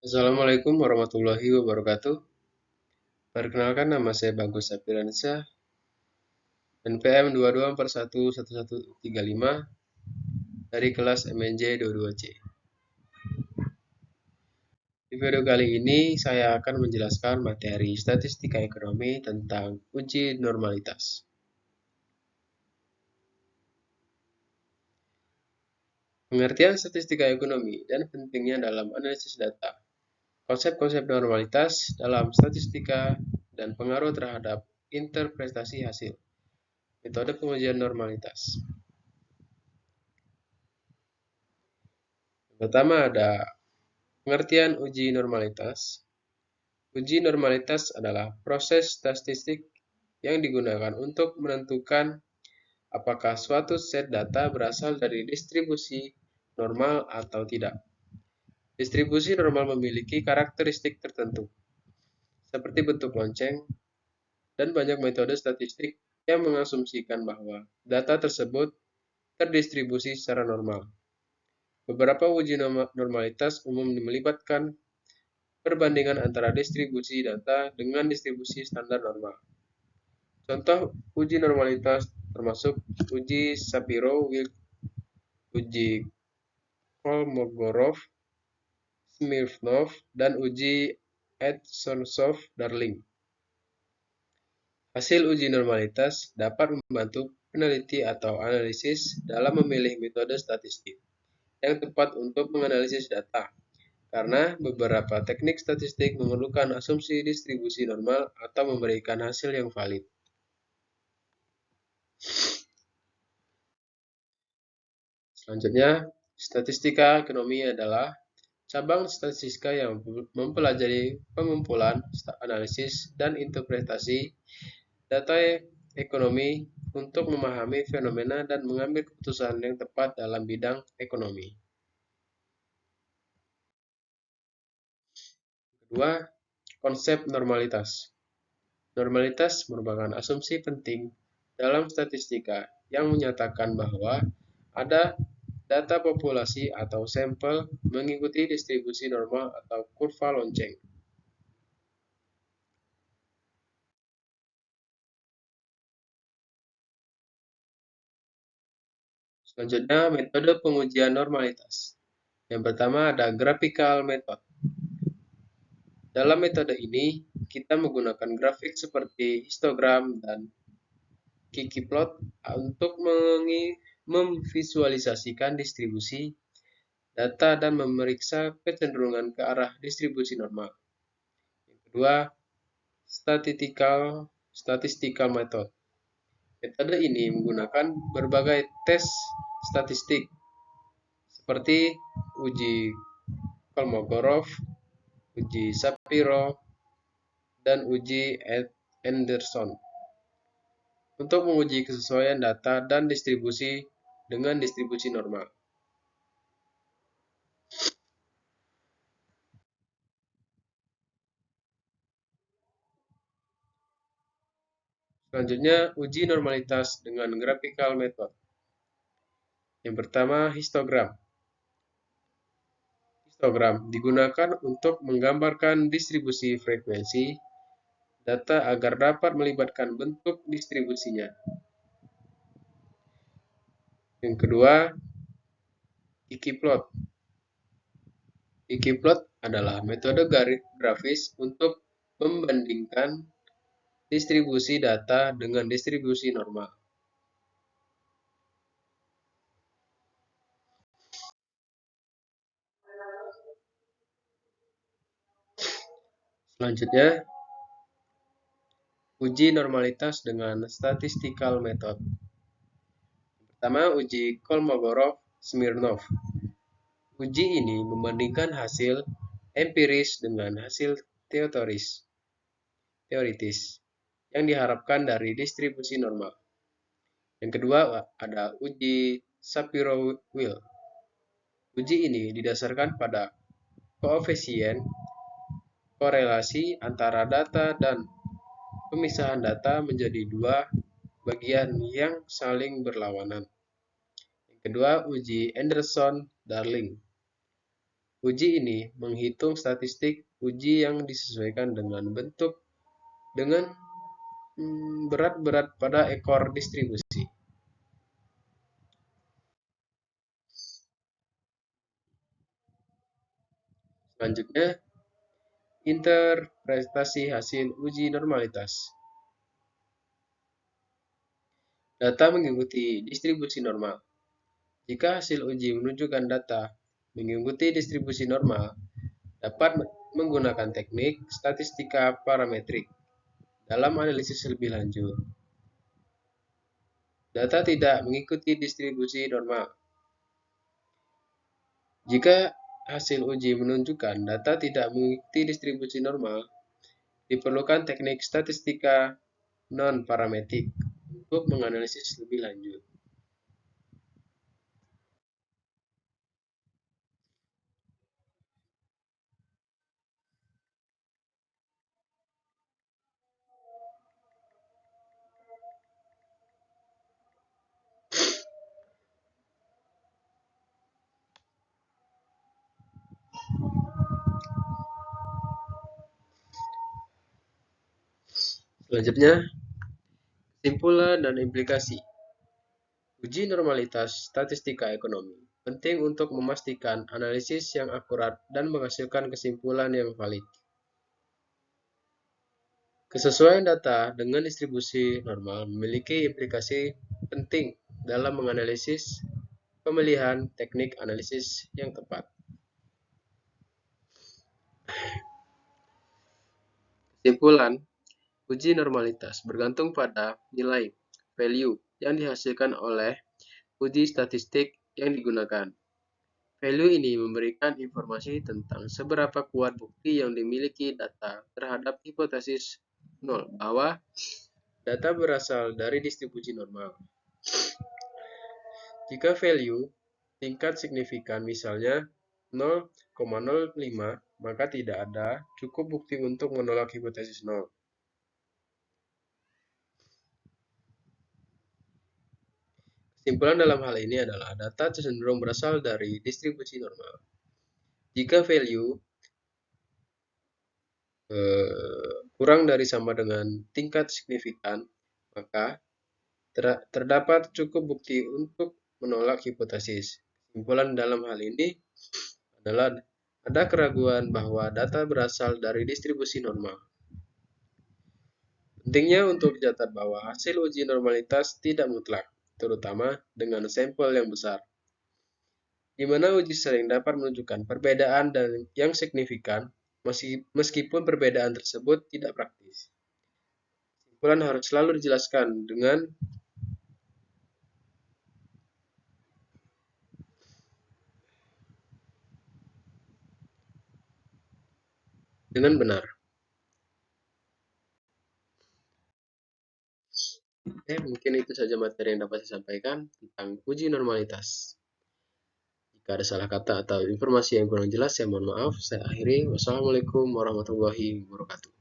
Assalamualaikum warahmatullahi wabarakatuh. Perkenalkan, nama saya Bagus Sapiransyah, NPM 22411135 dari kelas MNJ 22C. Di video kali ini saya akan menjelaskan materi statistika ekonomi tentang uji normalitas. Pengertian statistika ekonomi dan pentingnya dalam analisis data. Konsep-konsep normalitas dalam statistika dan pengaruh terhadap interpretasi hasil. Metode pengujian normalitas. Pertama ada pengertian uji normalitas. Uji normalitas adalah proses statistik yang digunakan untuk menentukan apakah suatu set data berasal dari distribusi normal atau tidak. Distribusi normal memiliki karakteristik tertentu, seperti bentuk lonceng, dan banyak metode statistik yang mengasumsikan bahwa data tersebut terdistribusi secara normal. Beberapa uji normalitas umum melibatkan perbandingan antara distribusi data dengan distribusi standar normal. Contoh uji normalitas termasuk uji Shapiro-Wilk, uji Kolmogorov-Smirnov, dan uji Adsonsov-Darling. Hasil uji normalitas dapat membantu peneliti atau analisis dalam memilih metode statistik yang tepat untuk menganalisis data, karena beberapa teknik statistik memerlukan asumsi distribusi normal atau memberikan hasil yang valid. Selanjutnya, statistika ekonomi adalah cabang statistika yang mempelajari pengumpulan, analisis, dan interpretasi data ekonomi untuk memahami fenomena dan mengambil keputusan yang tepat dalam bidang ekonomi. Kedua, konsep normalitas. Normalitas merupakan asumsi penting dalam statistika yang menyatakan bahwa ada data populasi atau sampel mengikuti distribusi normal atau kurva lonceng. Selanjutnya, metode pengujian normalitas. Yang pertama ada graphical method. Dalam metode ini, kita menggunakan grafik seperti histogram dan ggplot untuk memvisualisasikan distribusi data dan memeriksa kecenderungan ke arah distribusi normal. Yang kedua, statistical method. Metode ini menggunakan berbagai tes statistik seperti uji Kolmogorov, uji Shapiro, dan uji Anderson untuk menguji kesesuaian data dan distribusi dengan distribusi normal. Selanjutnya, uji normalitas dengan graphical method. Yang pertama, histogram. Histogram digunakan untuk menggambarkan distribusi frekuensi data agar dapat melibatkan bentuk distribusinya. Yang kedua, ggplot. Ggplot adalah metode grafis untuk membandingkan distribusi data dengan distribusi normal. Selanjutnya, uji normalitas dengan statistical method. Pertama, uji Kolmogorov-Smirnov. Uji ini membandingkan hasil empiris dengan hasil teoritis yang diharapkan dari distribusi normal. Yang kedua ada uji Shapiro-Wilk. Uji ini didasarkan pada koefisien korelasi antara data dan pemisahan data menjadi dua bagian yang saling berlawanan. Yang kedua, uji Anderson-Darling. Uji ini menghitung statistik uji yang disesuaikan dengan berat-berat pada ekor distribusi. Selanjutnya, interpretasi hasil uji normalitas. Data mengikuti distribusi normal. Jika hasil uji menunjukkan data mengikuti distribusi normal, dapat menggunakan teknik statistika parametrik dalam analisis lebih lanjut. Data tidak mengikuti distribusi normal. Jika hasil uji menunjukkan data tidak mengikuti distribusi normal, diperlukan teknik statistika non-parametrik untuk menganalisis lebih lanjut. Selanjutnya, kesimpulan dan implikasi. Uji normalitas statistika ekonomi penting untuk memastikan analisis yang akurat dan menghasilkan kesimpulan yang valid. Kesesuaian data dengan distribusi normal memiliki implikasi penting dalam menganalisis pemilihan teknik analisis yang tepat. Kesimpulan, uji normalitas bergantung pada nilai value yang dihasilkan oleh uji statistik yang digunakan. Value ini memberikan informasi tentang seberapa kuat bukti yang dimiliki data terhadap hipotesis nol bahwa data berasal dari distribusi normal. Jika value tingkat signifikan misalnya 0,05, maka tidak ada cukup bukti untuk menolak hipotesis nol. Kesimpulan dalam hal ini adalah data cenderung berasal dari distribusi normal. Jika value kurang dari sama dengan tingkat signifikan, maka terdapat cukup bukti untuk menolak hipotesis. Kesimpulan dalam hal ini adalah ada keraguan bahwa data berasal dari distribusi normal. Pentingnya untuk dicatat bahwa hasil uji normalitas tidak mutlak, terutama dengan sampel yang besar, di mana uji sering dapat menunjukkan perbedaan yang signifikan, meskipun perbedaan tersebut tidak praktis. Kesimpulan harus selalu dijelaskan dengan benar. Oke, mungkin itu saja materi yang dapat saya sampaikan tentang uji normalitas. Jika ada salah kata atau informasi yang kurang jelas, saya mohon maaf. Saya akhiri. Wassalamualaikum warahmatullahi wabarakatuh.